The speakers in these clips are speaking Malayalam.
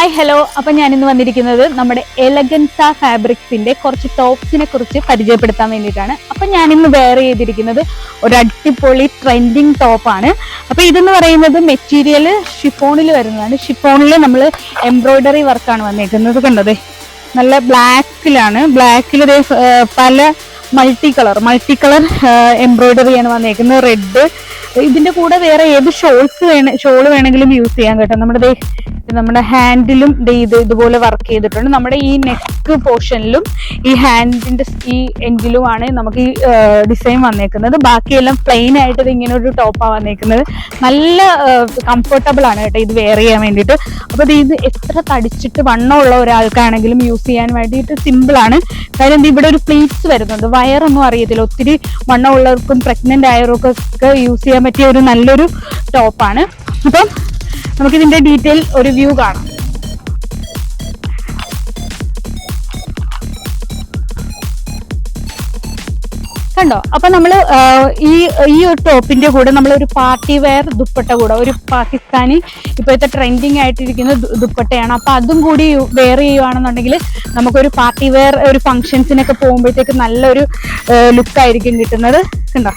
Hi hello. അപ്പൊ ഞാൻ ഇന്ന് വന്നിരിക്കുന്നത് നമ്മുടെ എലഗൻസ ഫാബ്രിക്സിന്റെ കുറച്ച് ടോപ്സിനെ കുറിച്ച് പരിചയപ്പെടുത്താൻ വേണ്ടിയിട്ടാണ്. അപ്പൊ ഞാൻ ഇന്ന് വെയർ ചെയ്തിരിക്കുന്നത് ഒരു അടിപൊളി ട്രെൻഡിങ് ടോപ്പാണ്. അപ്പൊ ഇതെന്ന് പറയുന്നത് മെറ്റീരിയൽ ഷിഫോണിൽ വരുന്നതാണ്. ഷിഫോണിൽ നമ്മൾ എംബ്രോയിഡറി വർക്കാണ് വന്നിരിക്കുന്നത്. കണ്ടത് നല്ല ബ്ലാക്കിലാണ്. ബ്ലാക്കിൽ പല മൾട്ടി കളർ എംബ്രോയിഡറിയാണ് വന്നേക്കുന്നത്. റെഡ്, ഇതിന്റെ കൂടെ വേറെ ഏത് ഷോൾ വേണമെങ്കിലും യൂസ് ചെയ്യാൻ കേട്ടോ. നമ്മുടെ ഹാൻഡിലും ഇതുപോലെ വർക്ക് ചെയ്തിട്ടുണ്ട്. നമ്മുടെ ഈ നെക്ക് പോർഷനിലും ഈ ഹാൻഡിന്റെ ഈ എൻഡിലുമാണ് നമുക്ക് ഈ ഡിസൈൻ വന്നേക്കുന്നത്. ബാക്കിയെല്ലാം പ്ലെയിൻ ആയിട്ട് ഇത് ഇങ്ങനെ ഒരു ടോപ്പാണ് വന്നേക്കുന്നത്. നല്ല കംഫർട്ടബിൾ ആണ് കേട്ടോ ഇത് വെയർ ചെയ്യാൻ വേണ്ടിയിട്ട്. അപ്പൊ ഇത് എത്ര തടിച്ചിട്ട് വണ്ണമുള്ള ഒരാൾക്കാണെങ്കിലും യൂസ് ചെയ്യാൻ വേണ്ടിയിട്ട് സിമ്പിൾ ആണ്. കാര്യം ഇവിടെ ഒരു പ്ലീറ്റ്സ് വരുന്നുണ്ട്. വയറൊന്നും അറിയത്തില്ല. ഒത്തിരി വണ്ണമുള്ളവർക്കും പ്രഗ്നന്റ് ആയവർക്കും ഒക്കെ യൂസ് ചെയ്യാൻ പറ്റിയ ഒരു നല്ലൊരു ടോപ്പാണ്. അപ്പം നമുക്കിതിന്റെ ഡീറ്റെയിൽ ഒരു വ്യൂ കാണാം. കണ്ടോ? അപ്പൊ നമ്മള് ഈ ഒരു ടോപ്പിന്റെ കൂടെ നമ്മൾ ഒരു പാർട്ടി വെയർ ദുപ്പട്ട കൂടെ, ഒരു പാകിസ്ഥാനി ഇപ്പോഴത്തെ ട്രെൻഡിങ് ആയിട്ടിരിക്കുന്ന ദുപ്പട്ടയാണ്. അപ്പൊ അതും കൂടി വെയർ ചെയ്യുവാണെന്നുണ്ടെങ്കിൽ നമുക്കൊരു പാർട്ടി വെയർ ഒരു ഫംഗ്ഷൻസിനൊക്കെ പോകുമ്പോഴത്തേക്ക് നല്ലൊരു ലുക്കായിരിക്കും കിട്ടുന്നത്. കണ്ടോ?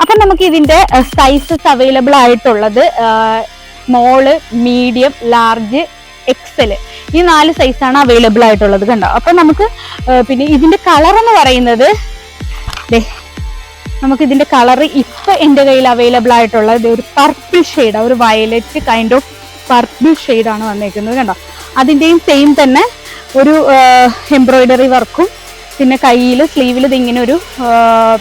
അപ്പൊ നമുക്ക് ഇതിന്റെ സൈസസ് അവൈലബിൾ ആയിട്ടുള്ളത് സ്മോള്, മീഡിയം, ലാർജ്, എക്സല്, ഈ 4 സൈസാണ് അവൈലബിൾ ആയിട്ടുള്ളത്. കണ്ടോ? അപ്പൊ നമുക്ക് പിന്നെ ഇതിന്റെ കളർ എന്ന് പറയുന്നത് നമുക്ക് ഇതിന്റെ കളർ ഇപ്പൊ എന്റെ കയ്യിൽ അവൈലബിൾ ആയിട്ടുള്ളത് ഒരു പർപ്പിൾ ഷെയ്ഡ്, ഒരു violet kind of purple shade ആണ് വന്നേക്കുന്നത്. കണ്ടോ? അതിന്റെയും സെയിം തന്നെ ഒരു എംബ്രോയിഡറി വർക്കും പിന്നെ കയ്യിൽ സ്ലീവിൽ ഇതിങ്ങനെ ഒരു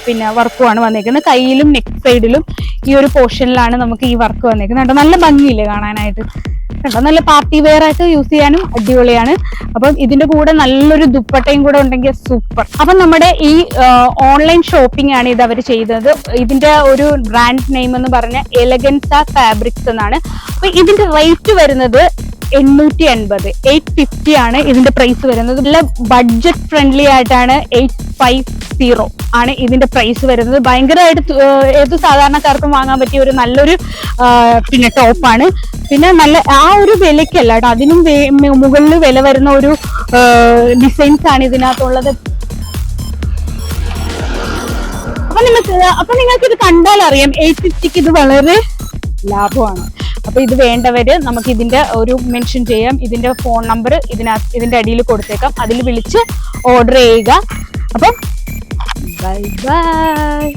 പിന്നെ വർക്കുമാണ് വന്നേക്കുന്നത്. കയ്യിലും നെക്ക് സൈഡിലും ഈ ഒരു പോർഷനിലാണ് നമുക്ക് ഈ വർക്ക് വന്നേക്കുന്നത്. കേട്ടോ? നല്ല ഭംഗിയില്ലേ കാണാനായിട്ട്? കേട്ടോ? നല്ല പാർട്ടി വെയർ ആയിട്ട് യൂസ് ചെയ്യാനും അടിപൊളിയാണ്. അപ്പം ഇതിന്റെ കൂടെ നല്ലൊരു ദുപ്പട്ടയും കൂടെ ഉണ്ടെങ്കിൽ സൂപ്പർ. അപ്പം നമ്മുടെ ഈ ഓൺലൈൻ ഷോപ്പിംഗ് ആണ് ഇത് അവർ ചെയ്തത്. ഇതിന്റെ ഒരു ബ്രാൻഡ് നെയിം എന്ന് പറഞ്ഞ എലഗൻസ ഫാബ്രിക്സ് എന്നാണ്. അപ്പൊ ഇതിന്റെ റേറ്റ് വരുന്നത് 850 ആണ് ഇതിന്റെ പ്രൈസ് വരുന്നത്. നല്ല ബഡ്ജറ്റ് ഫ്രണ്ട്ലി ആയിട്ടാണ് 850 ആണ് ഇതിന്റെ പ്രൈസ് വരുന്നത്. ഭയങ്കരമായിട്ട് ഏത് സാധാരണക്കാർക്കും വാങ്ങാൻ പറ്റിയ ഒരു നല്ലൊരു പിന്നെ ടോപ്പാണ്. പിന്നെ നല്ല ആ ഒരു വിലക്കല്ല കേട്ടോ, അതിനും മുകളിൽ വില വരുന്ന ഒരു ഡിസൈൻസ് ആണ് ഇതിനകത്തുള്ളത്. അപ്പൊ നിങ്ങൾക്ക് ഇത് കണ്ടാൽ അറിയാം 850 ഇത് വളരെ ലാഭമാണ്. അപ്പൊ ഇത് വേണ്ടവര് നമുക്ക് ഇതിന്റെ ഒരു മെൻഷൻ ചെയ്യാം. ഇതിന്റെ ഫോൺ നമ്പർ ഇതിന്റെ അടിയിൽ കൊടുത്തേക്കാം. അതിൽ വിളിച്ച് ഓർഡർ ചെയ്യുക. അപ്പം ബൈ ബൈ.